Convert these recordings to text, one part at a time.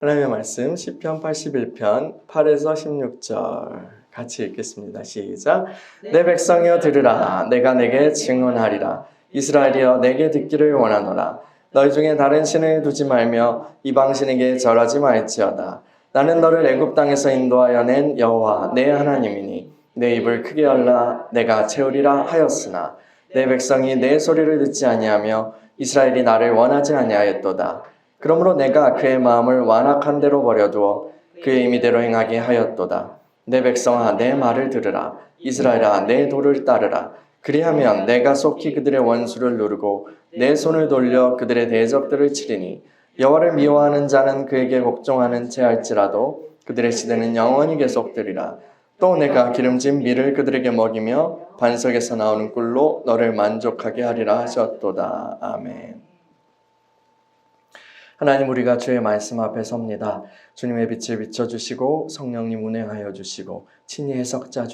하나님의 말씀 시편 81편 8에서 16절 같이 읽겠습니다. 시작. 내 백성이여 들으라. 내가 내게 증언하리라. 이스라엘이여 내게 듣기를 원하노라. 너희 중에 다른 신을 두지 말며 이방신에게 절하지 말지어다. 나는 너를 애굽 땅에서 인도하여 낸 여호와 내 하나님이니 내 입을 크게 열라 내가 채우리라 하였으나 내 백성이 내 소리를 듣지 아니하며 이스라엘이 나를 원하지 아니하였도다. 그러므로 내가 그의 마음을 완악한 대로 버려두어 그의 임의대로 행하게 하였도다. 내 백성아 내 말을 들으라. 이스라엘아 내 도를 따르라. 그리하면 내가 속히 그들의 원수를 누르고 내 손을 돌려 그들의 대적들을 치리니 여호와를 미워하는 자는 그에게 복종하는 채 할지라도 그들의 시대는 영원히 계속되리라. 또 내가 기름진 밀을 그들에게 먹이며 반석에서 나오는 꿀로 너를 만족하게 하리라 하셨도다. 아멘. 하나님, 우리가 주의 말씀 앞에 섭니다. 주님의 빛을 비춰주시고 성령님 운행하여 주시고 친히 해석자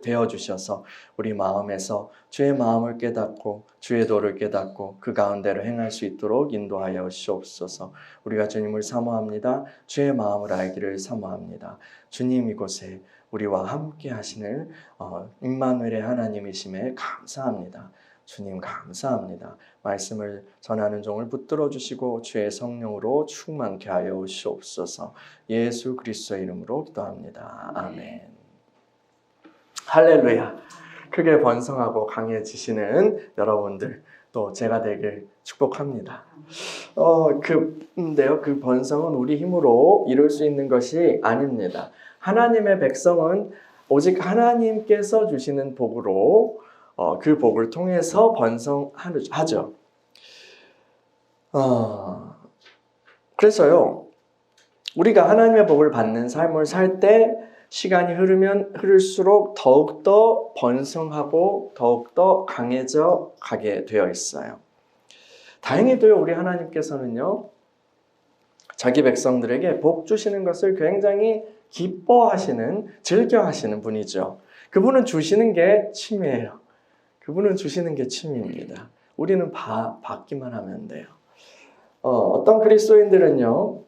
되어주셔서 우리 마음에서 주의 마음을 깨닫고 주의 도를 깨닫고 그 가운데로 행할 수 있도록 인도하여 주옵소서. 우리가 주님을 사모합니다. 주의 마음을 알기를 사모합니다. 주님 이곳에 우리와 함께 하시는 임마누엘의 하나님이심에 감사합니다. 주님 감사합니다. 말씀을 전하는 종을 붙들어 주시고 주의 성령으로 충만케 하여 주옵소서. 예수 그리스도의 이름으로 기도합니다. 아멘. 할렐루야. 크게 번성하고 강해지시는 여러분들 또 제가 되길 축복합니다. 근데요, 그 번성은 우리 힘으로 이룰 수 있는 것이 아닙니다. 하나님의 백성은 오직 하나님께서 주시는 복으로 그 복을 통해서 번성하죠. 그래서요, 우리가 하나님의 복을 받는 삶을 살 때 시간이 흐르면 흐를수록 더욱더 번성하고 더욱더 강해져 가게 되어 있어요. 다행히도요, 우리 하나님께서는요, 자기 백성들에게 복 주시는 것을 굉장히 기뻐하시는, 즐겨하시는 분이죠. 그분은 주시는 게 취미예요. 그분은 주시는 게 취미입니다. 우리는 받기만 하면 돼요. 어떤 그리스도인들은요,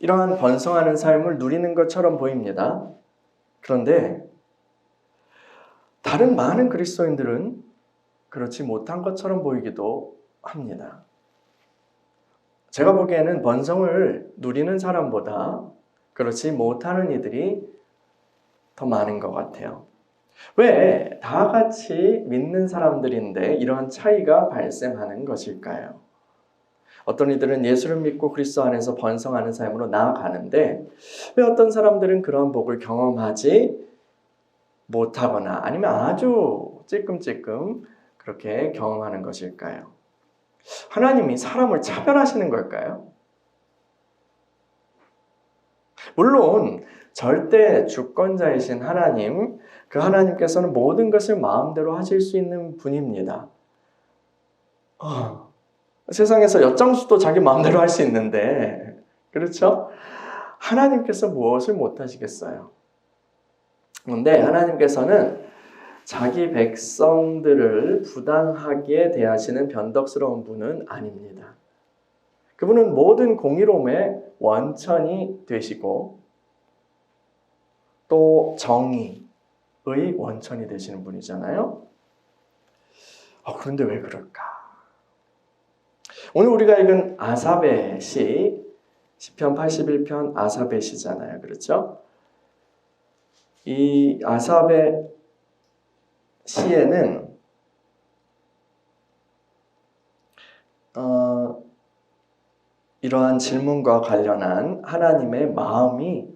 이러한 번성하는 삶을 누리는 것처럼 보입니다. 그런데 다른 많은 그리스도인들은 그렇지 못한 것처럼 보이기도 합니다. 제가 보기에는 번성을 누리는 사람보다 그렇지 못하는 이들이 더 많은 것 같아요. 왜 다 같이 믿는 사람들인데 이러한 차이가 발생하는 것일까요? 어떤 이들은 예수를 믿고 그리스도 안에서 번성하는 삶으로 나아가는데 왜 어떤 사람들은 그런 복을 경험하지 못하거나 아니면 아주 찔끔찔끔 그렇게 경험하는 것일까요? 하나님이 사람을 차별하시는 걸까요? 물론 절대 주권자이신 하나님, 그 하나님께서는 모든 것을 마음대로 하실 수 있는 분입니다. 세상에서 엿장수도 자기 마음대로 할 수 있는데, 그렇죠? 하나님께서 무엇을 못하시겠어요? 그런데 하나님께서는 자기 백성들을 부당하게 대하시는 변덕스러운 분은 아닙니다. 그분은 모든 공의로움의 원천이 되시고 또 정의의 원천이 되시는 분이잖아요. 그런데 왜 그럴까? 오늘 우리가 읽은 아사베 시, 시편 81편 아사베 시잖아요. 그렇죠? 이 아사베 시에는 이러한 질문과 관련한 하나님의 마음이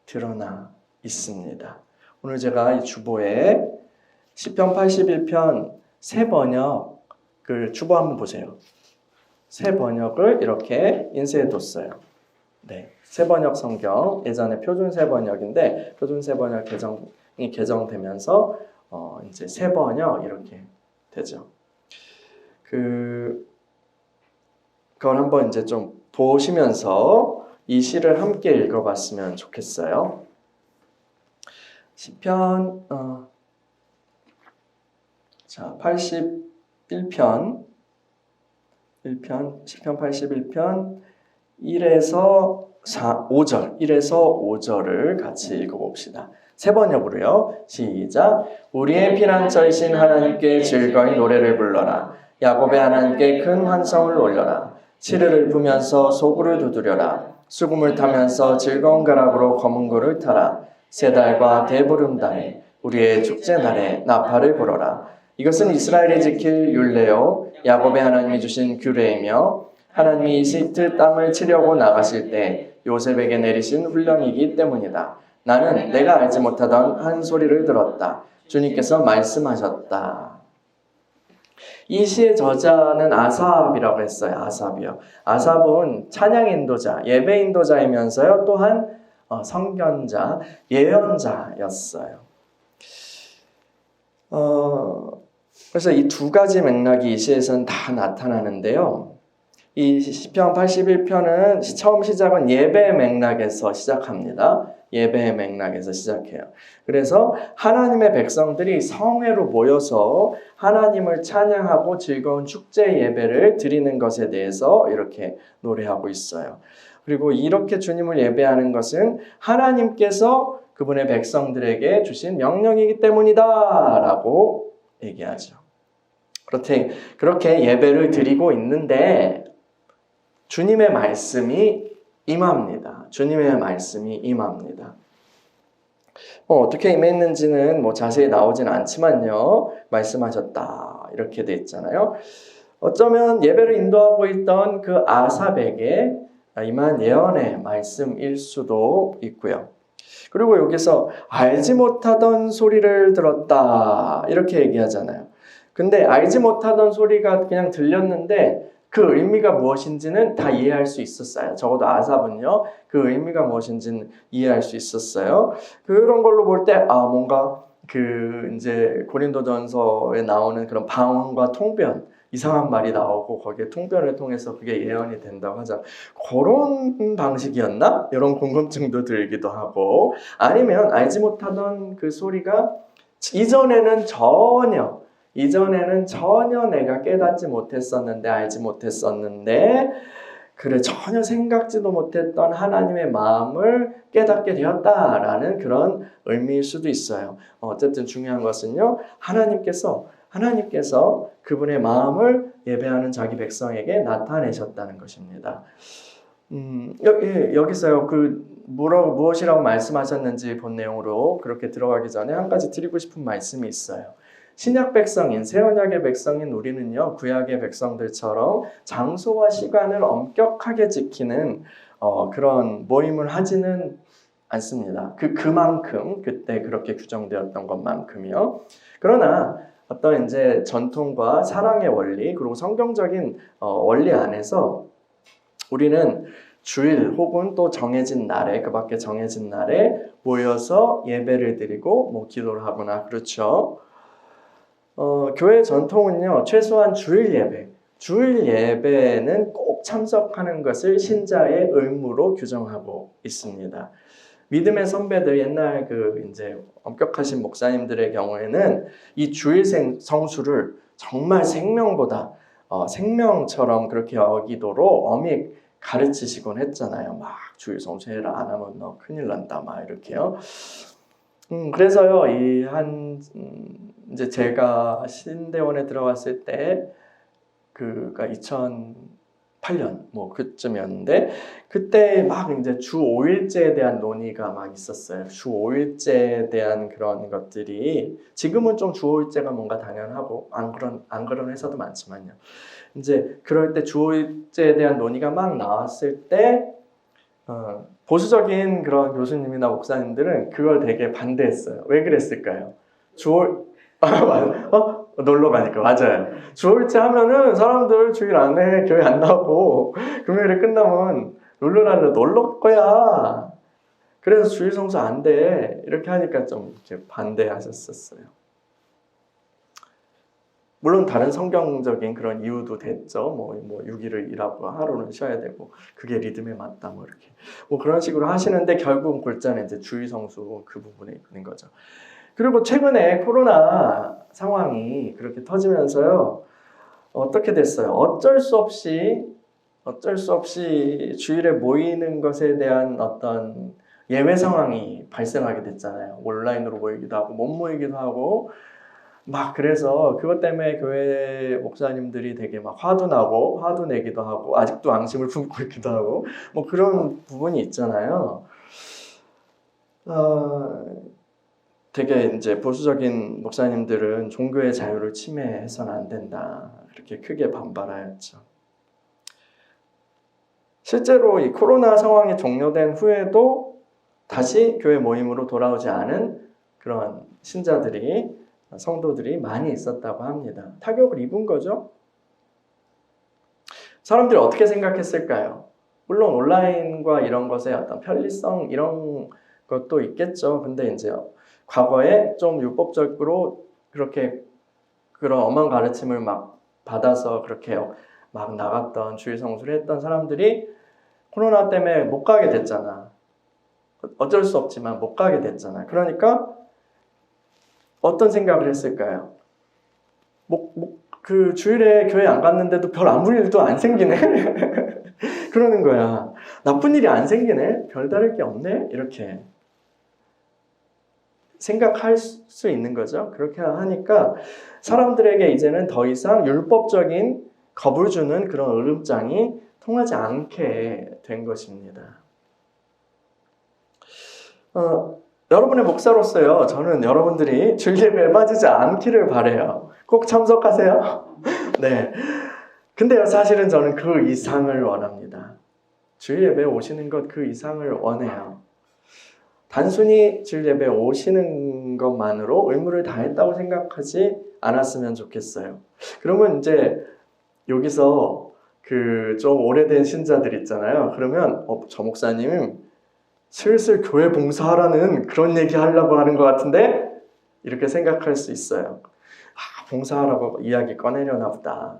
드러나 있습니다. 오늘 제가 이 주보에 시편 81편 새 번역을 주보 한번 보세요. 새 번역을 이렇게 인쇄해 뒀어요. 네, 새 번역 성경, 예전에 표준 새 번역인데 표준 새 번역 개정이 개정되면서 이제 새 번역 이렇게 되죠. 그걸 한번 이제 좀 보시면서 이 시를 함께 읽어봤으면 좋겠어요. 시편 81편 시편 81편 1에서 5절, 1에서 5절을 같이 읽어봅시다. 세 번역으로요. 시작. 우리의 피난처이신 하나님께 즐거이 노래를 불러라. 야곱의 하나님께 큰 환성을 올려라. 치르를 부면서 소구를 두드려라. 수금을 타면서 즐거운 가락으로 검은 고를 타라. 새 달과 대보름달에 우리의 축제날에 나팔을 불어라. 이것은 이스라엘이 지킬 율례요 야곱의 하나님이 주신 규례이며 하나님이 이집트 땅을 치려고 나가실 때 요셉에게 내리신 훈령이기 때문이다. 나는 내가 알지 못하던 한 소리를 들었다. 주님께서 말씀하셨다. 이 시의 저자는 아삽이라고 했어요. 아삽이요. 아삽은 찬양 인도자, 예배 인도자이면서요 또한 선견자, 예언자였어요. 그래서 이 두 가지 맥락이 이 시에서는 다 나타나는데요. 이 시편 81편은 처음 시작은 예배 맥락에서 시작합니다. 예배 맥락에서 시작해요. 그래서 하나님의 백성들이 성회로 모여서 하나님을 찬양하고 즐거운 축제 예배를 드리는 것에 대해서 이렇게 노래하고 있어요. 그리고 이렇게 주님을 예배하는 것은 하나님께서 그분의 백성들에게 주신 명령이기 때문이다 라고 얘기하죠. 그렇게 예배를 드리고 있는데 주님의 말씀이 임합니다. 주님의 말씀이 임합니다. 어떻게 임했는지는 자세히 나오진 않지만요. 말씀하셨다 이렇게 돼 있잖아요. 어쩌면 예배를 인도하고 있던 그 아삽에게 임한 예언의 말씀일 수도 있고요. 그리고 여기서 알지 못하던 소리를 들었다 이렇게 얘기하잖아요. 근데 알지 못하던 소리가 그냥 들렸는데 그 의미가 무엇인지는 다 이해할 수 있었어요. 적어도 아삽은요, 그 의미가 무엇인지는 이해할 수 있었어요. 그런 걸로 볼 때, 뭔가 이제 고린도전서에 나오는 그런 방언과 통변, 이상한 말이 나오고 거기에 통변을 통해서 그게 예언이 된다고 하자. 그런 방식이었나? 이런 궁금증도 들기도 하고, 아니면 알지 못하던 그 소리가 이전에는 전혀 내가 깨닫지 못했었는데, 알지 못했었는데, 그래, 전혀 생각지도 못했던 하나님의 마음을 깨닫게 되었다라는 그런 의미일 수도 있어요. 어쨌든 중요한 것은요, 하나님께서 그분의 마음을 예배하는 자기 백성에게 나타내셨다는 것입니다. 여기서요, 무엇이라고 말씀하셨는지 본 내용으로 그렇게 들어가기 전에 한 가지 드리고 싶은 말씀이 있어요. 신약 백성인, 새 언약의 백성인 우리는요, 구약의 백성들처럼 장소와 시간을 엄격하게 지키는 그런 모임을 하지는 않습니다. 그만큼 그때 그렇게 규정되었던 것만큼이요. 그러나 어떤 이제 전통과 사랑의 원리 그리고 성경적인 원리 안에서 우리는 주일 혹은 또 정해진 날에 그 밖에 정해진 날에 모여서 예배를 드리고 기도를 하거나 그렇죠. 교회 전통은요, 최소한 주일 예배는 꼭 참석하는 것을 신자의 의무로 규정하고 있습니다. 믿음의 선배들, 옛날 이제 엄격하신 목사님들의 경우에는 이 주일 성수를 정말 생명처럼 그렇게 여기도록 엄히 가르치시곤 했잖아요. 막 주일 성수해라, 안 하면 너 큰일 난다, 막 이렇게요. 그래서요, 이제 제가 신대원에 들어갔을 때, 그가 2008년, 그쯤이었는데, 그때 막 이제 주 5일제에 대한 논의가 막 있었어요. 주 5일제에 대한 그런 것들이, 지금은 좀 주 5일제가 뭔가 당연하고, 안 그런 회사도 많지만요. 이제 그럴 때 주 5일제에 대한 논의가 막 나왔을 때, 보수적인 그런 교수님이나 목사님들은 그걸 되게 반대했어요. 왜 그랬을까요? 놀러 가니까, 맞아요. 주일째 하면은 사람들 주일 안 해, 교회 안 나오고, 금요일에 끝나면 놀러 거야. 그래서 주일 성수 안 돼. 이렇게 하니까 좀 이렇게 반대하셨었어요. 물론 다른 성경적인 그런 이유도 됐죠. 6일을 일하고 하루는 쉬어야 되고 그게 리듬에 맞다 이렇게 그런 식으로 하시는데 결국은 골자는 이제 주일 성수 그 부분에 있는 거죠. 그리고 최근에 코로나 상황이 그렇게 터지면서요, 어떻게 됐어요? 어쩔 수 없이 어쩔 수 없이 주일에 모이는 것에 대한 어떤 예외 상황이 발생하게 됐잖아요. 온라인으로 모이기도 하고 못 모이기도 하고 막 그래서 그것 때문에 교회 목사님들이 되게 막 화도 나고 화도 내기도 하고 아직도 앙심을 품고 있기도 하고 뭐 그런 부분이 있잖아요. 되게 이제 보수적인 목사님들은 종교의 자유를 침해해서는 안 된다. 그렇게 크게 반발하였죠. 실제로 이 코로나 상황이 종료된 후에도 다시 교회 모임으로 돌아오지 않은 그런 신자들이 성도들이 많이 있었다고 합니다. 타격을 입은 거죠. 사람들이 어떻게 생각했을까요? 물론 온라인과 이런 것의 어떤 편리성 이런 것도 있겠죠. 근데 이제 과거에 좀 율법적으로 그렇게 그런 엄한 가르침을 막 받아서 그렇게 막 나갔던 주일 성수를 했던 사람들이 코로나 때문에 못 가게 됐잖아. 어쩔 수 없지만 못 가게 됐잖아. 그러니까 어떤 생각을 했을까요? 그 주일에 교회 안 갔는데도 별 아무 일도 안 생기네? 그러는 거야. 나쁜 일이 안 생기네? 별다를 게 없네? 이렇게 생각할 수 있는 거죠. 그렇게 하니까 사람들에게 이제는 더 이상 율법적인 겁을 주는 그런 으름장이 통하지 않게 된 것입니다. 여러분의 목사로서요, 저는 여러분들이 주일 예배에 빠지지 않기를 바라요. 꼭 참석하세요. 네. 근데요, 사실은 저는 그 이상을 원합니다. 주일 예배에 오시는 것 그 이상을 원해요. 단순히 주일 예배에 오시는 것만으로 의무를 다했다고 생각하지 않았으면 좋겠어요. 그러면 이제 여기서 그 좀 오래된 신자들 있잖아요. 그러면 저 목사님 슬슬 교회 봉사하라는 그런 얘기 하려고 하는 것 같은데 이렇게 생각할 수 있어요. 봉사하라고 이야기 꺼내려나 보다.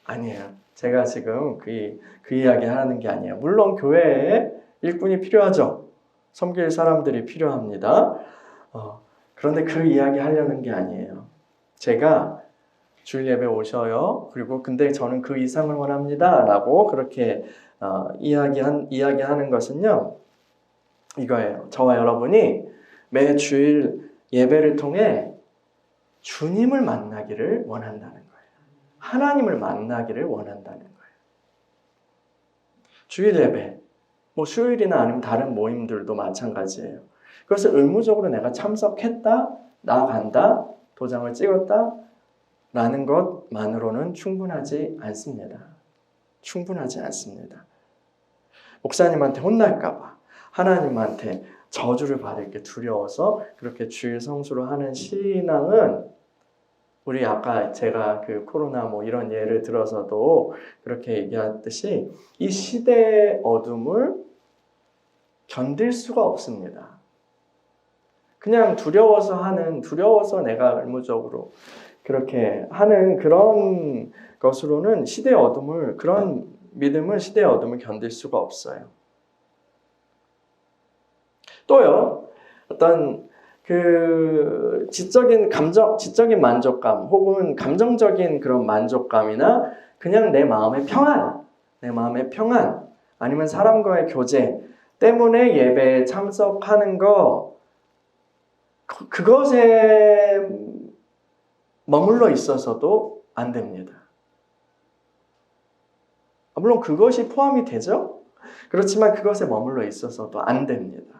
아니에요. 제가 지금 그 이야기 하는 게 아니에요. 물론 교회에 일꾼이 필요하죠. 섬길 사람들이 필요합니다. 그런데 그 이야기 하려는 게 아니에요. 제가 주일 예배 오셔요. 그리고 근데 저는 그 이상을 원합니다. 라고 그렇게 이야기하는 것은요. 이거예요. 저와 여러분이 매 주일 예배를 통해 주님을 만나기를 원한다는 거예요. 하나님을 만나기를 원한다는 거예요. 주일 예배, 뭐 수요일이나 아니면 다른 모임들도 마찬가지예요. 그것을 의무적으로 내가 참석했다, 나간다, 도장을 찍었다 라는 것만으로는 충분하지 않습니다. 충분하지 않습니다. 목사님한테 혼날까 봐, 하나님한테 저주를 받을 게 두려워서 그렇게 주일 성수를 하는 신앙은 우리 아까 제가 그 코로나 뭐 이런 예를 들어서도 그렇게 얘기했듯이 이 시대의 어둠을 견딜 수가 없습니다. 그냥 두려워서 내가 의무적으로 그렇게 하는 그런 것으로는 그런 믿음은 시대의 어둠을 견딜 수가 없어요. 또요, 어떤 그 지적인 만족감 혹은 감정적인 그런 만족감이나 그냥 내 마음의 평안 아니면 사람과의 교제 때문에 예배에 참석하는 그것에 머물러 있어서도 안 됩니다. 물론 그것이 포함이 되죠. 그렇지만 그것에 머물러 있어서도 안 됩니다.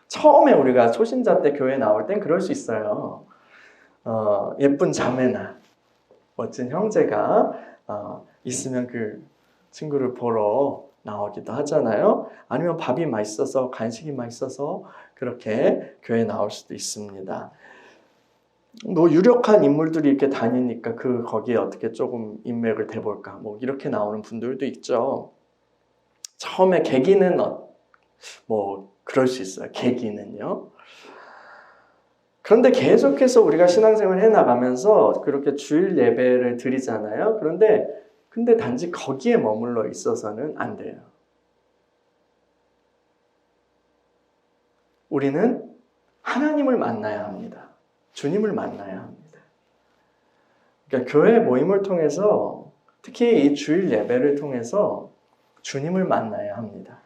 처음에 우리가 초신자 때 교회 나올 땐 그럴 수 있어요. 예쁜 자매나 멋진 형제가 있으면 그 친구를 보러 나오기도 하잖아요. 아니면 밥이 맛있어서 간식이 맛있어서 그렇게 교회 나올 수도 있습니다. 뭐 유력한 인물들이 이렇게 다니니까 거기에 어떻게 조금 인맥을 대볼까 뭐 이렇게 나오는 분들도 있죠. 처음에 계기는 뭐 그럴 수 있어요. 계기는요. 그런데 계속해서 우리가 신앙생활을 해나가면서 그렇게 주일 예배를 드리잖아요. 근데 단지 거기에 머물러 있어서는 안 돼요. 우리는 하나님을 만나야 합니다. 주님을 만나야 합니다. 그러니까 교회 모임을 통해서 특히 이 주일 예배를 통해서 주님을 만나야 합니다.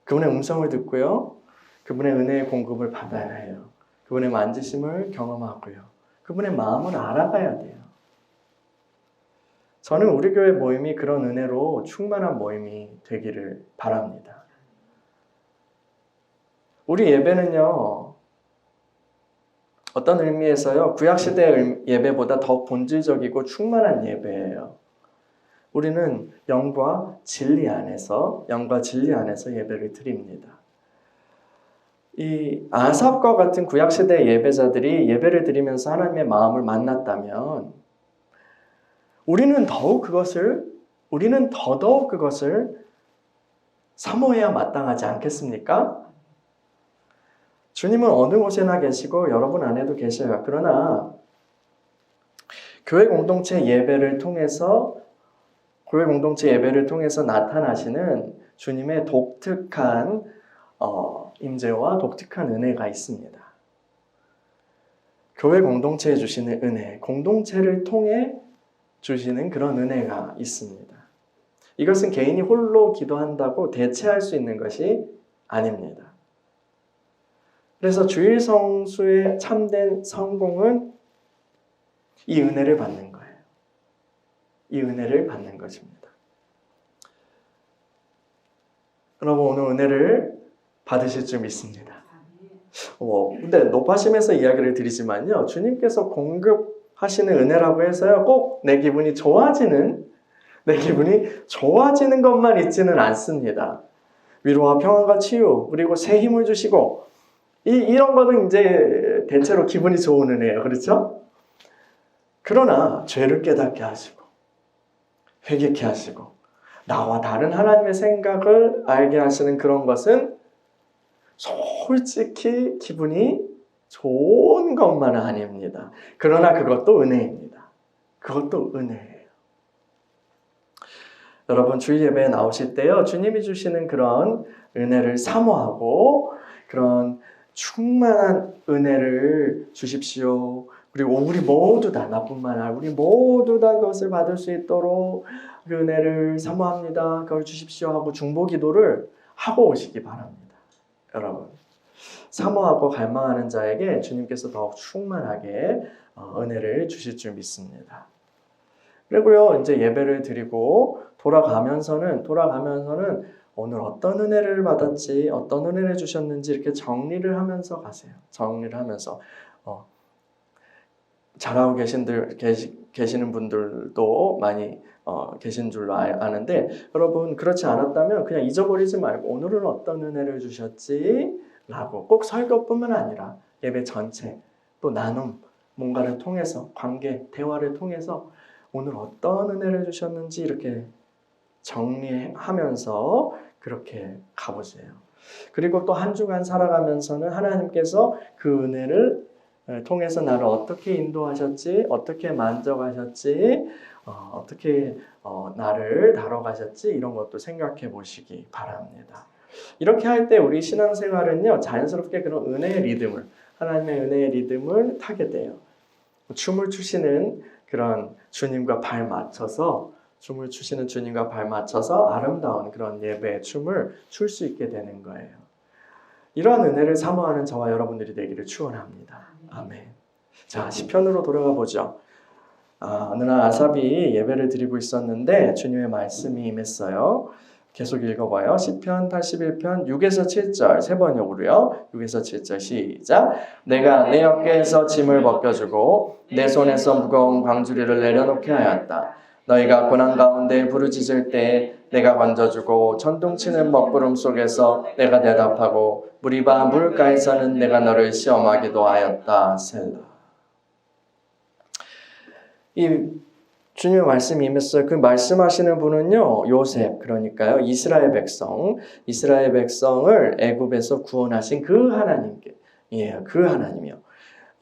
그분의 음성을 듣고요. 그분의 은혜의 공급을 받아야 해요. 그분의 만지심을 경험하고요. 그분의 마음을 알아가야 돼요. 저는 우리 교회 모임이 그런 은혜로 충만한 모임이 되기를 바랍니다. 우리 예배는요, 어떤 의미에서요, 구약시대 예배보다 더 본질적이고 충만한 예배예요. 우리는 영과 진리 안에서 예배를 드립니다. 이 아삽과 같은 구약시대 예배자들이 예배를 드리면서 하나님의 마음을 만났다면 우리는 더더욱 그것을 사모해야 마땅하지 않겠습니까? 주님은 어느 곳에나 계시고 여러분 안에도 계셔요. 그러나 교회 공동체 예배를 통해서 나타나시는 주님의 독특한 임재와 독특한 은혜가 있습니다. 교회 공동체에 주시는 은혜, 공동체를 통해 주시는 그런 은혜가 있습니다. 이것은 개인이 홀로 기도한다고 대체할 수 있는 것이 아닙니다. 그래서 주일 성수의 참된 성공은 이 은혜를 받는 거예요. 이 은혜를 받는 것입니다. 여러분 오늘 은혜를 받으실 줄 믿습니다. 근데 높아심에서 이야기를 드리지만요. 주님께서 공급하시는 은혜라고 해서요. 꼭 내 기분이 좋아지는 것만 있지는 않습니다. 위로와 평안과 치유, 그리고 새 힘을 주시고 이런 거는 이제 대체로 기분이 좋은 은혜예요. 그렇죠? 그러나 죄를 깨닫게 하시고 회개케 하시고 나와 다른 하나님의 생각을 알게 하시는 그런 것은 솔직히 기분이 좋은 것만은 아닙니다. 그러나 그것도 은혜입니다. 그것도 은혜예요. 여러분 주일 예배에 나오실 때요. 주님이 주시는 그런 은혜를 사모하고 그런 충만한 은혜를 주십시오. 그리고 우리 모두 다 나뿐만 아니라 우리 모두 다 그것을 받을 수 있도록 그 은혜를 사모합니다. 그걸 주십시오 하고 중보 기도를 하고 오시기 바랍니다. 여러분 사모하고 갈망하는 자에게 주님께서 더욱 충만하게 은혜를 주실 줄 믿습니다. 그리고요 이제 예배를 드리고 돌아가면서는 오늘 어떤 은혜를 받았지, 어떤 은혜를 주셨는지 이렇게 정리를 하면서 가세요. 정리를 하면서 잘하고 계시는 분들도 많이 계신 줄로 아는데 여러분 그렇지 않았다면 그냥 잊어버리지 말고 오늘은 어떤 은혜를 주셨지? 라고 꼭 설교뿐만 아니라 예배 전체 또 나눔 뭔가를 통해서 관계, 대화를 통해서 오늘 어떤 은혜를 주셨는지 이렇게 정리하면서 그렇게 가보세요. 그리고 또 한 주간 살아가면서는 하나님께서 그 은혜를 통해서 나를 어떻게 인도하셨지, 어떻게 만져가셨지, 어떻게 나를 다뤄가셨지 이런 것도 생각해 보시기 바랍니다. 이렇게 할 때 우리 신앙생활은요 자연스럽게 그런 은혜의 리듬을 하나님의 은혜의 리듬을 타게 돼요. 춤을 추시는 그런 주님과 발 맞춰서 아름다운 그런 예배의 춤을 출 수 있게 되는 거예요. 이러한 은혜를 사모하는 저와 여러분들이 되기를 축원합니다. 아멘. 자, 시편으로 돌아가 보죠. 어느 날 아삽이 예배를 드리고 있었는데 주님의 말씀이 임했어요. 계속 읽어봐요. 시편 81편 6에서 7절 세 번역으로요. 6에서 7절 시작. 내가 내 어깨에서 짐을 벗겨주고 내 손에서 무거운 광주리를 내려놓게 하였다. 너희가 고난 가운데 부르짖을 때 내가 건져주고 천둥치는 먹구름 속에서 내가 대답하고 무리바 물가에서는 내가 너를 시험하기도 하였다. 셀라. 이 주님의 말씀이 임했어요. 그 말씀하시는 분은요 요셉, 그러니까요 이스라엘 백성을 애굽에서 구원하신 그 하나님께예요. 그 하나님이요.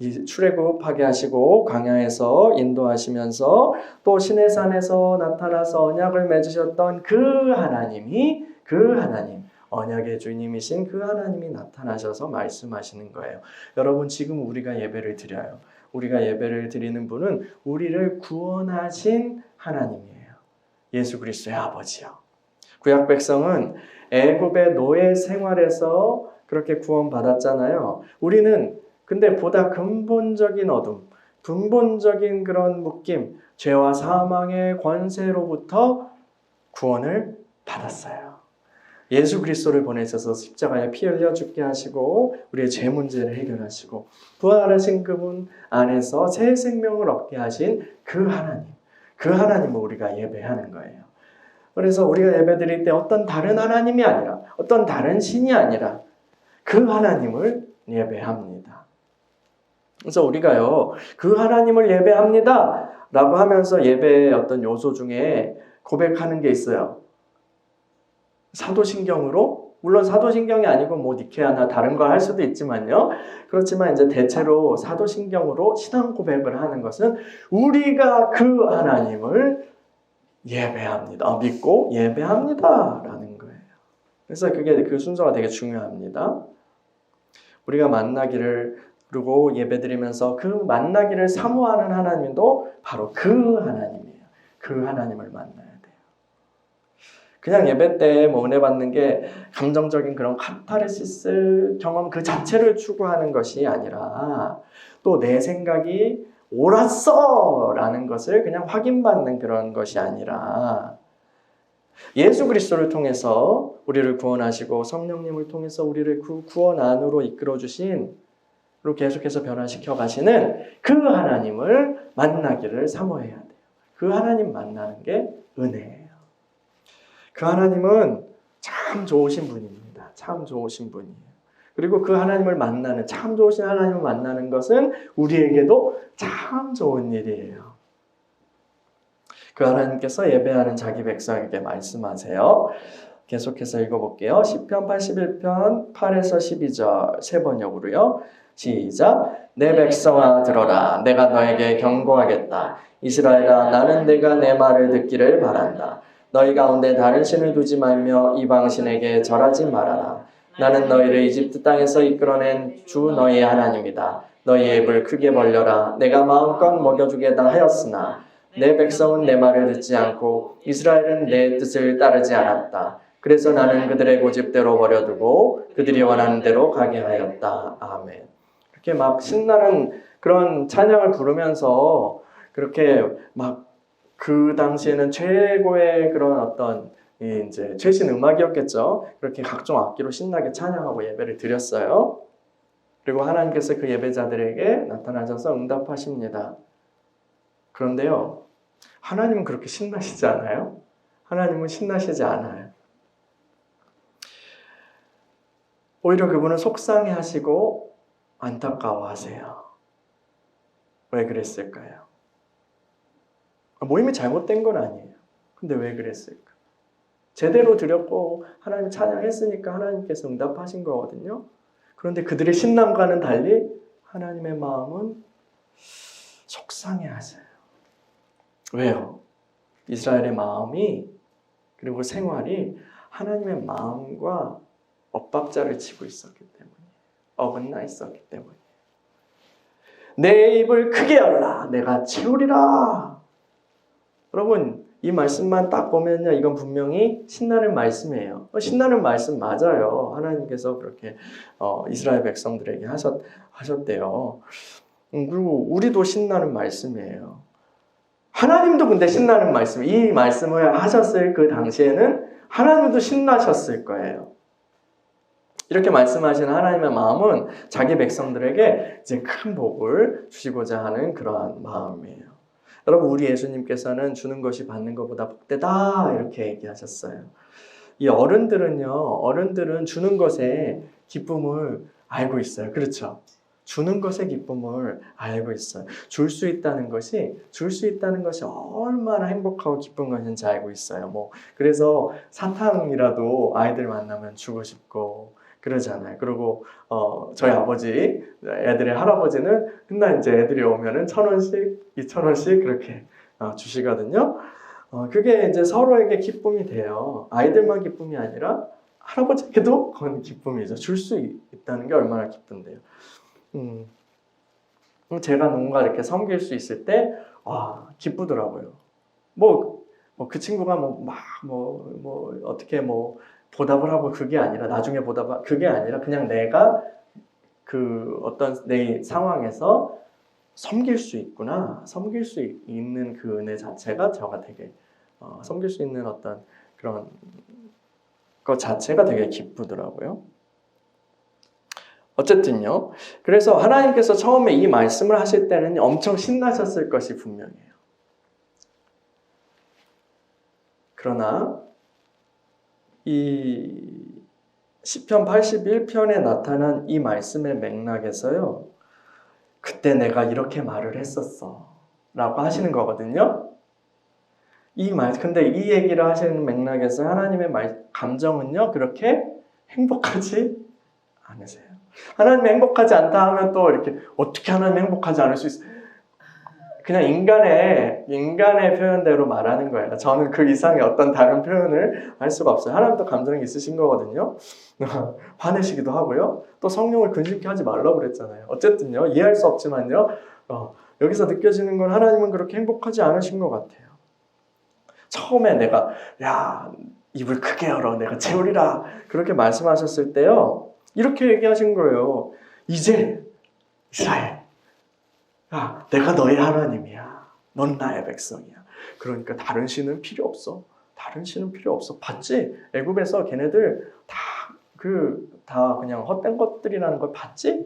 이 출애굽하게 하시고 광야에서 인도하시면서 또 시내산에서 나타나서 언약을 맺으셨던 그 하나님, 언약의 주님이신 그 하나님이 나타나셔서 말씀하시는 거예요. 여러분 지금 우리가 예배를 드려요. 우리가 예배를 드리는 분은 우리를 구원하신 하나님이에요. 예수 그리스도의 아버지요. 구약 백성은 애굽의 노예 생활에서 그렇게 구원받았잖아요. 우리는 근데 보다 근본적인 어둠, 근본적인 그런 묶임, 죄와 사망의 권세로부터 구원을 받았어요. 예수 그리스도를 보내셔서 십자가에 피 흘려 죽게 하시고 우리의 죄 문제를 해결하시고 부활하신 그분 안에서 새 생명을 얻게 하신 그 하나님을 우리가 예배하는 거예요. 그래서 우리가 예배드릴 때 어떤 다른 하나님이 아니라 어떤 다른 신이 아니라 그 하나님을 예배합니다. 그래서 우리가요, 그 하나님을 예배합니다 라고 하면서 예배의 어떤 요소 중에 고백하는 게 있어요. 사도신경으로, 물론 사도신경이 아니고 뭐 니케아나 다른 거 할 수도 있지만요. 그렇지만 이제 대체로 사도신경으로 신앙 고백을 하는 것은 우리가 그 하나님을 예배합니다. 믿고 예배합니다 라는 거예요. 그래서 그 순서가 되게 중요합니다. 우리가 만나기를 그리고 예배드리면서 그 만나기를 사모하는 하나님도 바로 그 하나님이에요. 그 하나님을 만나야 돼요. 그냥 예배 때 뭐 은혜 받는 게 감정적인 그런 카타르시스 경험 그 자체를 추구하는 것이 아니라 또 내 생각이 옳았어 라는 것을 그냥 확인받는 그런 것이 아니라 예수 그리스도를 통해서 우리를 구원하시고 성령님을 통해서 우리를 그 구원 안으로 이끌어 주신 그리고 계속해서 변화시켜 가시는 그 하나님을 만나기를 사모해야 돼요. 그 하나님 만나는 게 은혜예요. 그 하나님은 참 좋으신 분입니다. 참 좋으신 분이에요. 그리고 그 하나님을 만나는 참 좋으신 하나님을 만나는 것은 우리에게도 참 좋은 일이에요. 그 하나님께서 예배하는 자기 백성에게 말씀하세요. 계속해서 읽어볼게요. 시편 81편 8에서 12절 세 번역으로요. 시작. 내 백성아 들어라. 내가 너에게 경고하겠다. 이스라엘아 나는 내가 내 말을 듣기를 바란다. 너희 가운데 다른 신을 두지 말며 이방신에게 절하지 말아라. 나는 너희를 이집트 땅에서 이끌어낸 주 너희의 하나님이다. 너희의 입을 크게 벌려라. 내가 마음껏 먹여주겠다 하였으나 내 백성은 내 말을 듣지 않고 이스라엘은 내 뜻을 따르지 않았다. 그래서 나는 그들의 고집대로 버려두고 그들이 원하는 대로 가게 하였다. 아멘. 이렇게 막 신나는 그런 찬양을 부르면서 그렇게 막 그 당시에는 최고의 그런 어떤 이제 최신 음악이었겠죠. 그렇게 각종 악기로 신나게 찬양하고 예배를 드렸어요. 그리고 하나님께서 그 예배자들에게 나타나셔서 응답하십니다. 그런데요, 하나님은 그렇게 신나시지 않아요? 하나님은 신나시지 않아요. 오히려 그분은 속상해하시고 안타까워하세요. 왜 그랬을까요? 모임이 잘못된 건 아니에요. 근데 왜 그랬을까? 제대로 드렸고 하나님 찬양했으니까 하나님께서 응답하신 거거든요. 그런데 그들의 신남과는 달리 하나님의 마음은 속상해하세요. 왜요? 이스라엘의 마음이 그리고 생활이 하나님의 마음과 엇박자를 치고 있었기 때문이에요. 어긋나 있었기 때문이에요. 내 입을 크게 열라. 내가 채우리라. 여러분 이 말씀만 딱 보면요. 이건 분명히 신나는 말씀이에요. 신나는 말씀 맞아요. 하나님께서 그렇게 이스라엘 백성들에게 하셨대요. 그리고 우리도 신나는 말씀이에요. 하나님도 근데 신나는 말씀, 이 말씀을 하셨을 그 당시에는 하나님도 신나셨을 거예요. 이렇게 말씀하시는 하나님의 마음은 자기 백성들에게 이제 큰 복을 주시고자 하는 그러한 마음이에요. 여러분 우리 예수님께서는 주는 것이 받는 것보다 복되다 이렇게 얘기하셨어요. 이 어른들은 주는 것에 기쁨을 알고 있어요. 그렇죠? 주는 것의 기쁨을 알고 있어요. 줄 수 있다는 것이 얼마나 행복하고 기쁜 것인지 알고 있어요. 그래서 사탕이라도 아이들 만나면 주고 싶고 그러잖아요. 그리고 저희 아버지, 애들의 할아버지는 맨날 이제 애들이 오면은 1,000원씩, 2,000원씩 그렇게 주시거든요. 그게 이제 서로에게 기쁨이 돼요. 아이들만 기쁨이 아니라 할아버지에게도 그건 기쁨이죠. 줄 수 있다는 게 얼마나 기쁜데요. 제가 누군가 이렇게 섬길 수 있을 때, 기쁘더라고요. 그 친구가 어떻게 보답을 하고 그게 아니라 나중에 그게 아니라 그냥 내가 그 어떤 내 상황에서 섬길 수 있구나, 섬길 수 있는 그 은혜 자체가 저가 되게 섬길 수 있는 어떤 그런 것 자체가 되게 기쁘더라고요. 어쨌든요. 그래서 하나님께서 처음에 이 말씀을 하실 때는 엄청 신나셨을 것이 분명해요. 그러나 이 시편 81편에 나타난 이 말씀의 맥락에서요. 그때 내가 이렇게 말을 했었어 라고 하시는 거거든요. 근데 이 얘기를 하시는 맥락에서 하나님의 감정은요, 그렇게 행복하지 않으세요. 하나님이 행복하지 않다 하면 또 이렇게 어떻게 하나님이 행복하지 않을 수 있어요? 그냥 인간의 표현대로 말하는 거예요. 저는 그 이상의 어떤 다른 표현을 할 수가 없어요. 하나님도 감정이 있으신 거거든요. 화내시기도 하고요. 또 성령을 근심케 하지 말라고 그랬잖아요. 어쨌든요, 이해할 수 없지만요, 여기서 느껴지는 건 하나님은 그렇게 행복하지 않으신 것 같아요. 처음에 내가 입을 크게 열어 내가 채우리라 그렇게 말씀하셨을 때요, 이렇게 얘기하신 거예요. 이제 이스라엘, 내가 너의 하나님이야. 넌 나의 백성이야. 그러니까 다른 신은 필요 없어. 다른 신은 필요 없어. 봤지? 애굽에서 걔네들 다 그냥 헛된 것들이라는 걸 봤지?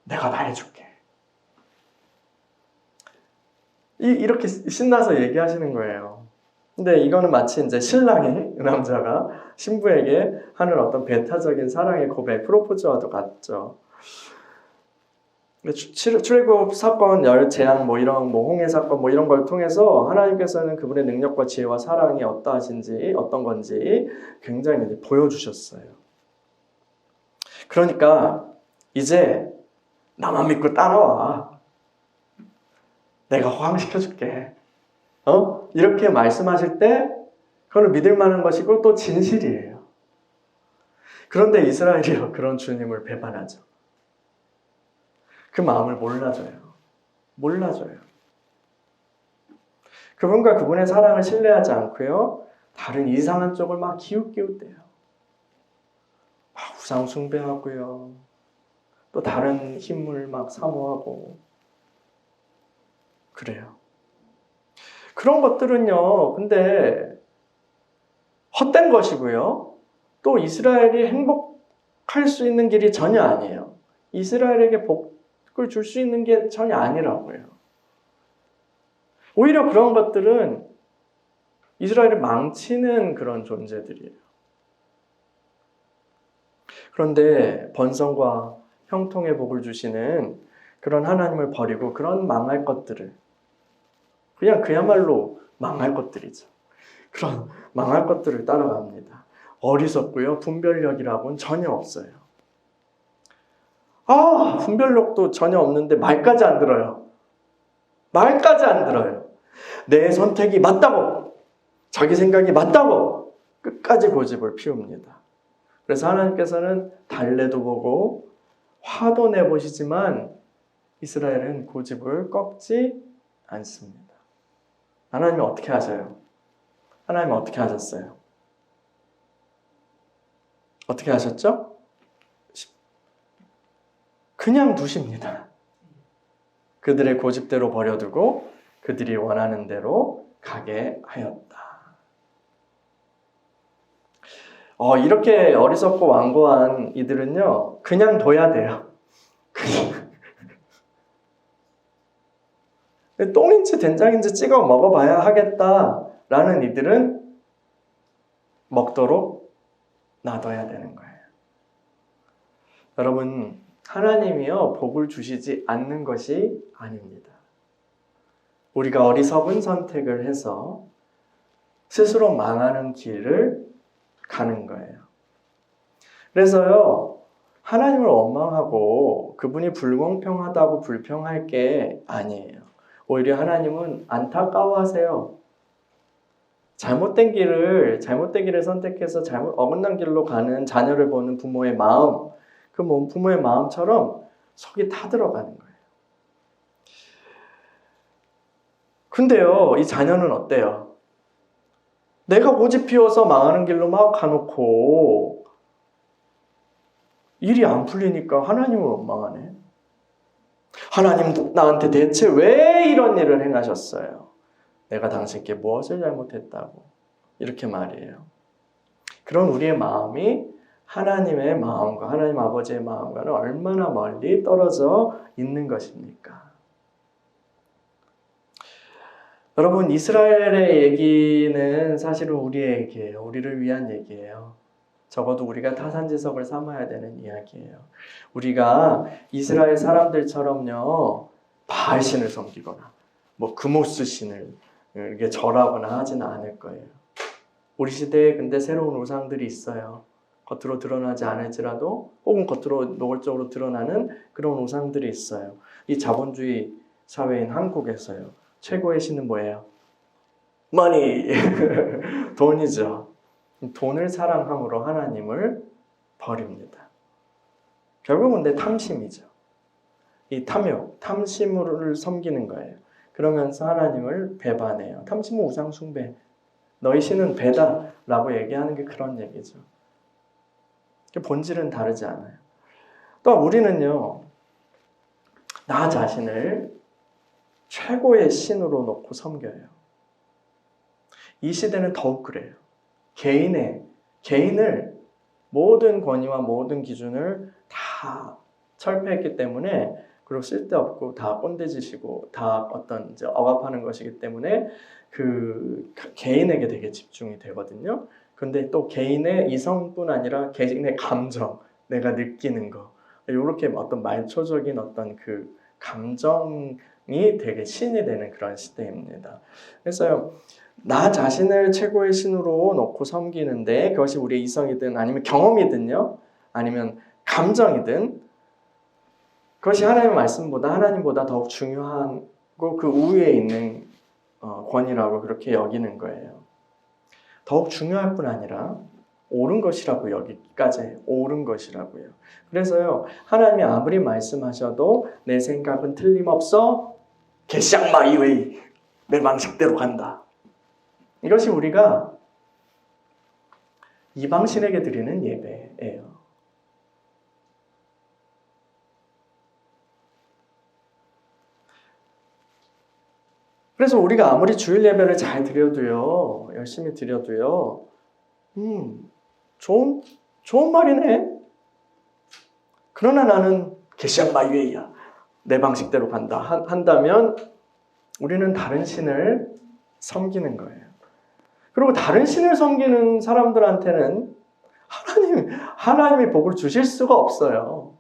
내가 다 해줄게. 이렇게 신나서 얘기하시는 거예요. 근데 이거는 마치 이제 신랑이, 남자가 신부에게 하는 어떤 배타적인 사랑의 고백, 프로포즈와도 같죠. 출애굽 사건, 열재앙, 홍해 사건, 이런 걸 통해서 하나님께서는 그분의 능력과 지혜와 사랑이 어떤 건지 굉장히 이제 보여주셨어요. 그러니까 이제 나만 믿고 따라와. 내가 호강시켜줄게. 이렇게 말씀하실 때 그거는 믿을 만한 것이고 또 진실이에요. 그런데 이스라엘이요, 그런 주님을 배반하죠. 그 마음을 몰라줘요. 그분과 그분의 사랑을 신뢰하지 않고요, 다른 이상한 쪽을 막 기웃기웃대요. 우상 숭배하고요, 또 다른 힘을 막 사모하고 그래요. 그런 것들은요, 근데 헛된 것이고요, 또 이스라엘이 행복할 수 있는 길이 전혀 아니에요. 이스라엘에게 복을 줄 수 있는 게 전혀 아니라고요. 오히려 그런 것들은 이스라엘을 망치는 그런 존재들이에요. 그런데 번성과 형통의 복을 주시는 그런 하나님을 버리고 그런 망할 것들을, 그야말로 망할 것들이죠. 그런 망할 것들을 따라갑니다. 어리석고요, 분별력이라고는 전혀 없어요. 분별력도 전혀 없는데 말까지 안 들어요. 내 선택이 맞다고, 자기 생각이 맞다고 끝까지 고집을 피웁니다. 그래서 하나님께서는 달래도 보고 화도 내보시지만 이스라엘은 고집을 꺾지 않습니다. 하나님이 어떻게 하셔요? 하나님은 어떻게 하셨어요? 어떻게 하셨죠? 그냥 두십니다. 그들의 고집대로 버려두고 그들이 원하는 대로 가게 하였다. 이렇게 어리석고 완고한 이들은요, 그냥 둬야 돼요. 똥인지 된장인지 찍어 먹어봐야 하겠다라는 이들은 먹도록 놔둬야 되는 거예요. 여러분, 하나님이요, 복을 주시지 않는 것이 아닙니다. 우리가 어리석은 선택을 해서 스스로 망하는 길을 가는 거예요. 그래서요, 하나님을 원망하고 그분이 불공평하다고 불평할 게 아니에요. 오히려 하나님은 안타까워하세요. 잘못된 길을 선택해서 어긋난 길로 가는 자녀를 보는 부모의 마음, 부모의 마음처럼 속이 타들어가는 거예요. 근데요, 이 자녀는 어때요? 내가 고집 피워서 망하는 길로 막 가놓고 일이 안 풀리니까 하나님을 원망하네. 하나님 나한테 대체 왜 이런 일을 행하셨어요? 내가 당신께 무엇을 잘못했다고 이렇게 말이에요. 그런 우리의 마음이 하나님의 마음과 하나님 아버지의 마음과는 얼마나 멀리 떨어져 있는 것입니까? 여러분, 이스라엘의 얘기는 사실은 우리의 얘기예요. 우리를 위한 얘기예요. 적어도 우리가 타산지석을 삼아야 되는 이야기예요. 우리가 이스라엘 사람들처럼요, 바알신을 섬기거나 뭐 그모스 신을 이렇게 절하거나 하지는 않을 거예요. 우리 시대에 근데 새로운 우상들이 있어요. 겉으로 드러나지 않을지라도 혹은 겉으로 노골적으로 드러나는 그런 우상들이 있어요. 이 자본주의 사회인 한국에서요. 최고의 신은 뭐예요? 머니! 돈이죠. 돈을 사랑함으로 하나님을 버립니다. 결국은 내 탐심이죠. 이 탐욕, 탐심을 섬기는 거예요. 그러면서 하나님을 배반해요. 탐심은 우상 숭배. 너희 신은 배다 라고 얘기하는 게 그런 얘기죠. 본질은 다르지 않아요. 또 우리는요, 나 자신을 최고의 신으로 놓고 섬겨요. 이 시대는 더욱 그래요. 개인을 모든 권위와 모든 기준을 다 철폐했기 때문에, 그리고 쓸데없고 다 꼰대짓이고 다 어떤 이제 억압하는 것이기 때문에 그 개인에게 되게 집중이 되거든요. 근데 또 개인의 이성뿐 아니라 개인의 감정, 내가 느끼는 거, 이렇게 어떤 말초적인 어떤 그 감정이 되게 신이 되는 그런 시대입니다. 그래서요, 나 자신을 최고의 신으로 놓고 섬기는데 그것이 우리의 이성이든 아니면 경험이든요, 아니면 감정이든 그것이 하나님의 말씀보다 하나님보다 더욱 중요하고 그 우위에 있는 권위라고 그렇게 여기는 거예요. 더욱 중요할 뿐 아니라 옳은 것이라고 여기까지 옳은 것이라고요. 그래서요, 하나님이 아무리 말씀하셔도 내 생각은 틀림없어 개쌍마이웨이 내 방식대로 간다. 이것이 우리가 이방신에게 드리는 예배예요. 그래서 우리가 아무리 주일 예배를 잘 드려도요, 열심히 드려도요, 좋은 말이네. 그러나 나는 개쌍마이웨이야. 내 방식대로 간다. 한다면 우리는 다른 신을 섬기는 거예요. 그리고 다른 신을 섬기는 사람들한테는 하나님이 복을 주실 수가 없어요.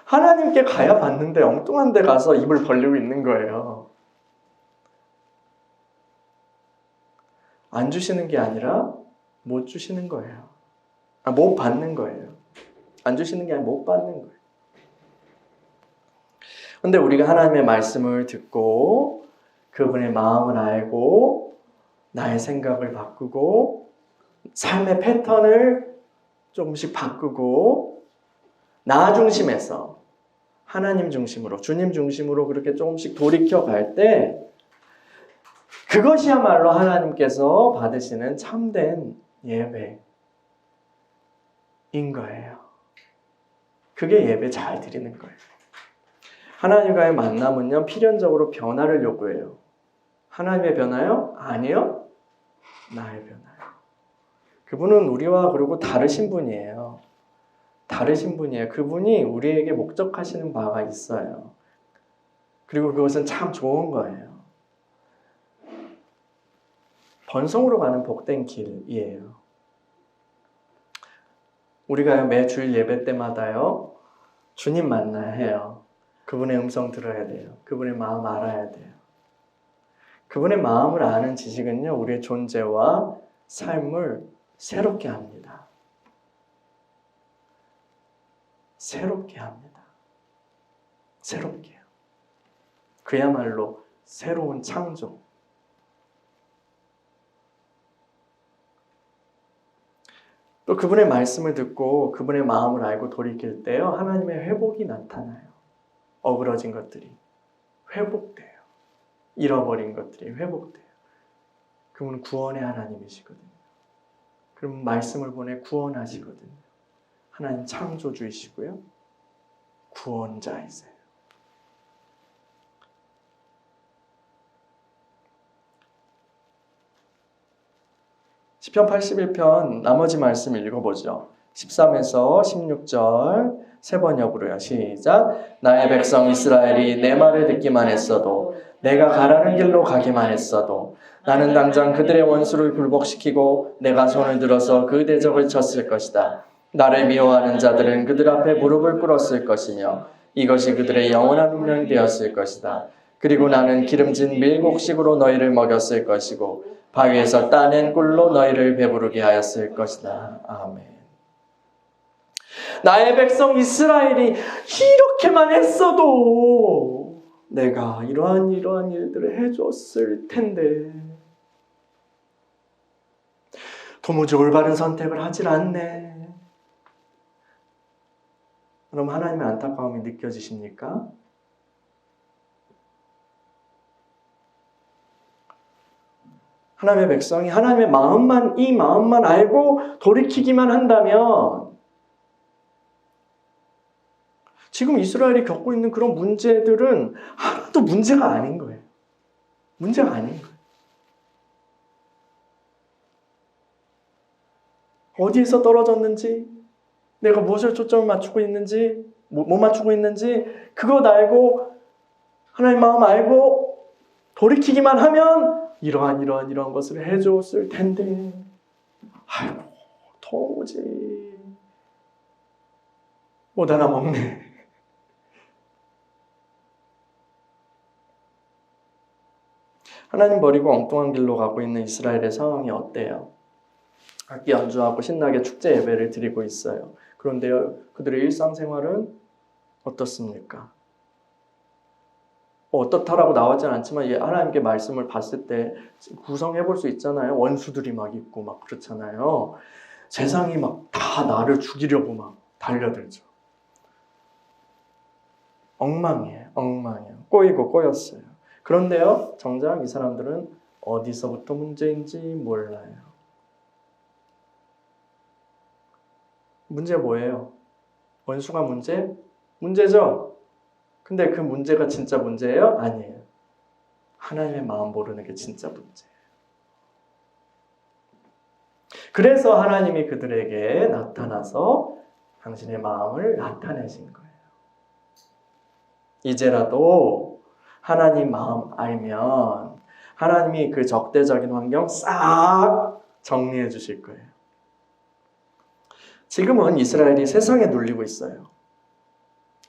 하나님께 가야 받는데 엉뚱한 데 가서 입을 벌리고 있는 거예요. 안 주시는 게 아니라 못 주시는 거예요. 못 받는 거예요. 안 주시는 게 아니라 못 받는 거예요. 근데 우리가 하나님의 말씀을 듣고 그분의 마음을 알고 나의 생각을 바꾸고 삶의 패턴을 조금씩 바꾸고 나 중심에서 하나님 중심으로, 주님 중심으로 그렇게 조금씩 돌이켜 갈 때 그것이야말로 하나님께서 받으시는 참된 예배인 거예요. 그게 예배 잘 드리는 거예요. 하나님과의 만남은요, 필연적으로 변화를 요구해요. 하나님의 변화요? 아니요. 나의 변화요. 그분은 우리와 그리고 다르신 분이에요. 다르신 분이에요. 그분이 우리에게 목적하시는 바가 있어요. 그리고 그것은 참 좋은 거예요. 번성으로 가는 복된 길이에요. 우리가 매 주일 예배 때마다요, 주님 만나야 해요. 그분의 음성 들어야 돼요. 그분의 마음 알아야 돼요. 그분의 마음을 아는 지식은요, 우리의 존재와 삶을 새롭게 합니다. 새롭게 합니다. 새롭게요. 그야말로 새로운 창조. 또 그분의 말씀을 듣고 그분의 마음을 알고 돌이킬 때요, 하나님의 회복이 나타나요. 어그러진 것들이 회복돼요. 잃어버린 것들이 회복돼요. 그분은 구원의 하나님이시거든요. 그럼 말씀을 보내 구원하시거든요. 하나님 창조주이시고요. 구원자이세요. 시편 81편 나머지 말씀 읽어보죠. 13에서 16절 세 번역으로요. 시작. 나의 백성 이스라엘이 내 말을 듣기만 했어도 내가 가라는 길로 가기만 했어도 나는 당장 그들의 원수를 굴복시키고 내가 손을 들어서 그 대적을 쳤을 것이다. 나를 미워하는 자들은 그들 앞에 무릎을 꿇었을 것이며 이것이 그들의 영원한 운명이 되었을 것이다. 그리고 나는 기름진 밀곡식으로 너희를 먹였을 것이고 바위에서 따낸 꿀로 너희를 배부르게 하였을 것이다. 아멘. 나의 백성 이스라엘이 이렇게만 했어도 내가 이러한 일들을 해줬을 텐데 도무지 올바른 선택을 하질 않네. 그럼 하나님의 안타까움이 느껴지십니까? 하나님의 백성이 하나님의 이 마음만 알고 돌이키기만 한다면 지금 이스라엘이 겪고 있는 그런 문제들은 하나도 문제가 아닌 거예요. 문제가 아닌 거예요. 어디에서 떨어졌는지, 내가 무엇을 초점을 맞추고 있는지, 못 맞추고 있는지 그것 알고 하나님 마음 알고 돌이키기만 하면 이러한 것을 해줬을 텐데 아이고 도무지 못 하나 먹네. 하나님 버리고 엉뚱한 길로 가고 있는 이스라엘의 상황이 어때요? 악기 연주하고 신나게 축제 예배를 드리고 있어요. 그런데요, 그들의 일상생활은 어떻습니까? 어떻다라고 나오진 않지만 하나님께 말씀을 봤을 때 구성해 볼 수 있잖아요. 원수들이 막 있고 막 그렇잖아요. 세상이 막 다 나를 죽이려고 막 달려들죠. 엉망이에요. 꼬이고 꼬였어요. 그런데요, 정작 이 사람들은 어디서부터 문제인지 몰라요. 문제 뭐예요? 원수가 문제죠? 근데 그 문제가 진짜 문제예요? 아니에요. 하나님의 마음 모르는 게 진짜 문제예요. 그래서 하나님이 그들에게 나타나서 당신의 마음을 나타내신 거예요. 이제라도 하나님 마음 알면 하나님이 그 적대적인 환경 싹 정리해 주실 거예요. 지금은 이스라엘이 세상에 눌리고 있어요.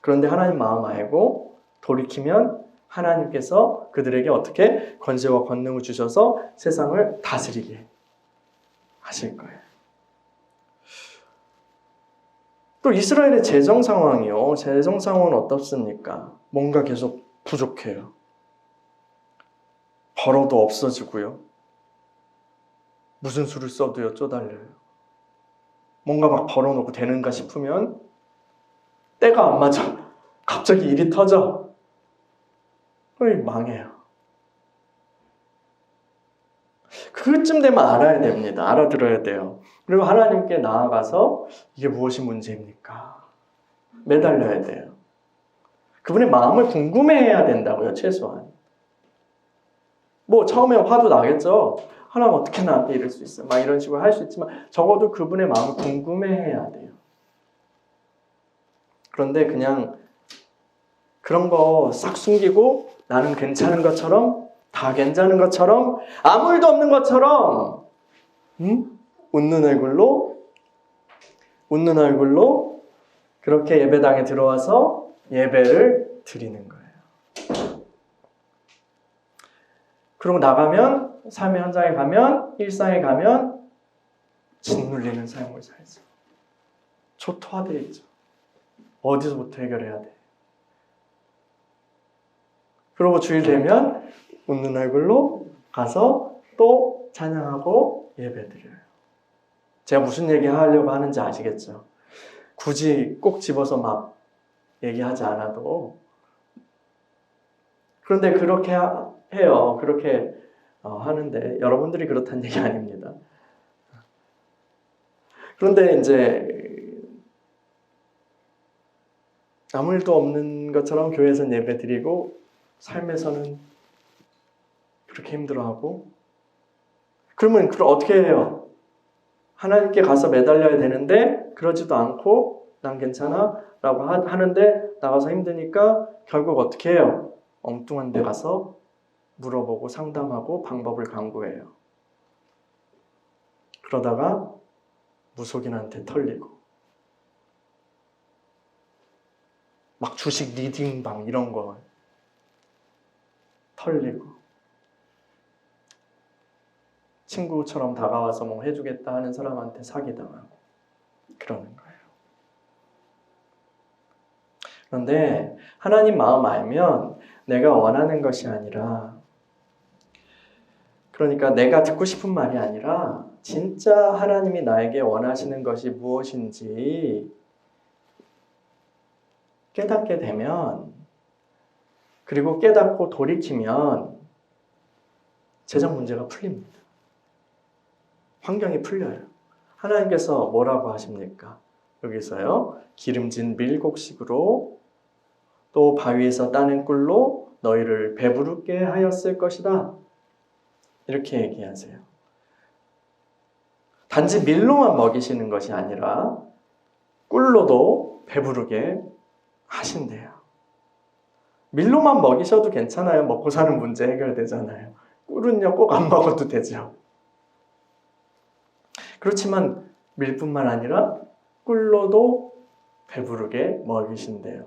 그런데 하나님 마음 알고 돌이키면 하나님께서 그들에게 어떻게 권세와 권능을 주셔서 세상을 다스리게 하실 거예요. 또 이스라엘의 재정 상황이요. 재정 상황은 어떻습니까? 뭔가 계속 부족해요. 벌어도 없어지고요. 무슨 수를 써도요, 쪼달려요. 뭔가 막 벌어놓고 되는가 싶으면 때가 안 맞아. 갑자기 일이 터져. 망해요. 그쯤 되면 알아야 됩니다. 알아들어야 돼요. 그리고 하나님께 나아가서 이게 무엇이 문제입니까? 매달려야 돼요. 그분의 마음을 궁금해해야 된다고요, 최소한. 처음에 화도 나겠죠. 하나님 어떻게 나한테 이럴 수 있어? 막 이런 식으로 할 수 있지만 적어도 그분의 마음을 궁금해해야 돼요. 그런데 그냥 그런 거 싹 숨기고 나는 괜찮은 것처럼 다 괜찮은 것처럼 아무 일도 없는 것처럼 웃는 얼굴로 그렇게 예배당에 들어와서 예배를 드리는 거예요. 그리고 나가면 삶의 현장에 가면 일상에 가면 짓눌리는 삶을 살죠. 초토화되어 있죠. 어디서부터 해결해야 돼? 그러고 주일 되면 웃는 얼굴로 가서 또 찬양하고 예배드려요. 제가 무슨 얘기 하려고 하는지 아시겠죠? 굳이 꼭 집어서 막 얘기하지 않아도. 그런데 그렇게 해요. 그렇게 하는데 여러분들이 그렇다는 얘기 아닙니다. 그런데 이제 아무 일도 없는 것처럼 교회에서 예배 드리고 삶에서는 그렇게 힘들어하고 그러면 어떻게 해요? 하나님께 가서 매달려야 되는데 그러지도 않고 난 괜찮아 라고 하는데 나가서 힘드니까 결국 어떻게 해요? 엉뚱한 데 가서 물어보고 상담하고 방법을 강구해요. 그러다가 무속인한테 털리고 막 주식 리딩방 이런 거 털리고 친구처럼 다가와서 뭐 해주겠다 하는 사람한테 사기당하고 그러는 거예요. 그런데 하나님 마음 알면 내가 원하는 것이 아니라 그러니까 내가 듣고 싶은 말이 아니라 진짜 하나님이 나에게 원하시는 것이 무엇인지 깨닫게 되면 그리고 깨닫고 돌이키면 재정 문제가 풀립니다. 환경이 풀려요. 하나님께서 뭐라고 하십니까? 여기서요. 기름진 밀곡식으로 또 바위에서 따는 꿀로 너희를 배부르게 하였을 것이다. 이렇게 얘기하세요. 단지 밀로만 먹이시는 것이 아니라 꿀로도 배부르게 하신대요. 밀로만 먹이셔도 괜찮아요. 먹고 사는 문제 해결되잖아요. 꿀은요, 꼭 안 먹어도 되죠. 그렇지만 밀뿐만 아니라 꿀로도 배부르게 먹이신대요.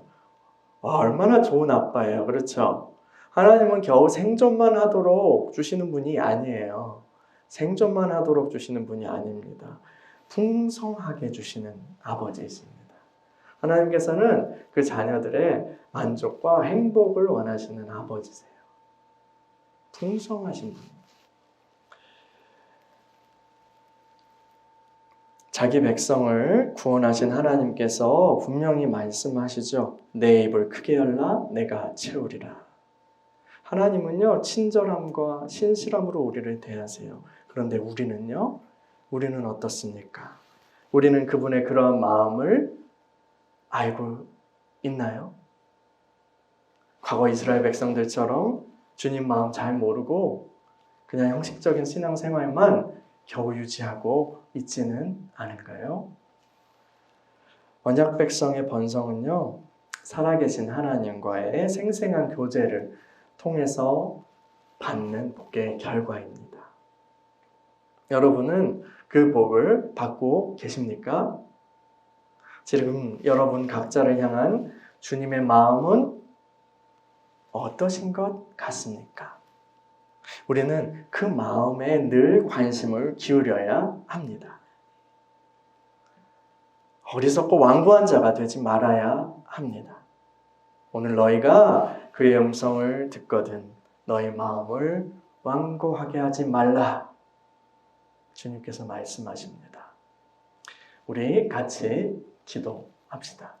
얼마나 좋은 아빠예요. 그렇죠? 하나님은 겨우 생존만 하도록 주시는 분이 아니에요. 생존만 하도록 주시는 분이 아닙니다. 풍성하게 주시는 아버지이십니다. 하나님께서는 그 자녀들의 만족과 행복을 원하시는 아버지세요. 풍성하신 분입니다. 자기 백성을 구원하신 하나님께서 분명히 말씀하시죠. 내 입을 크게 열라 내가 채우리라. 하나님은요, 친절함과 신실함으로 우리를 대하세요. 그런데 우리는요, 우리는 어떻습니까? 우리는 그분의 그러한 마음을 알고 있나요? 과거 이스라엘 백성들처럼 주님 마음 잘 모르고 그냥 형식적인 신앙생활만 겨우 유지하고 있지는 않은가요? 언약 백성의 번성은요, 살아계신 하나님과의 생생한 교제를 통해서 받는 복의 결과입니다. 여러분은 그 복을 받고 계십니까? 지금 여러분 각자를 향한 주님의 마음은 어떠신 것 같습니까? 우리는 그 마음에 늘 관심을 기울여야 합니다. 어리석고 완고한 자가 되지 말아야 합니다. 오늘 너희가 그의 음성을 듣거든 너희 마음을 완고하게 하지 말라. 주님께서 말씀하십니다. 우리 같이 기도합시다.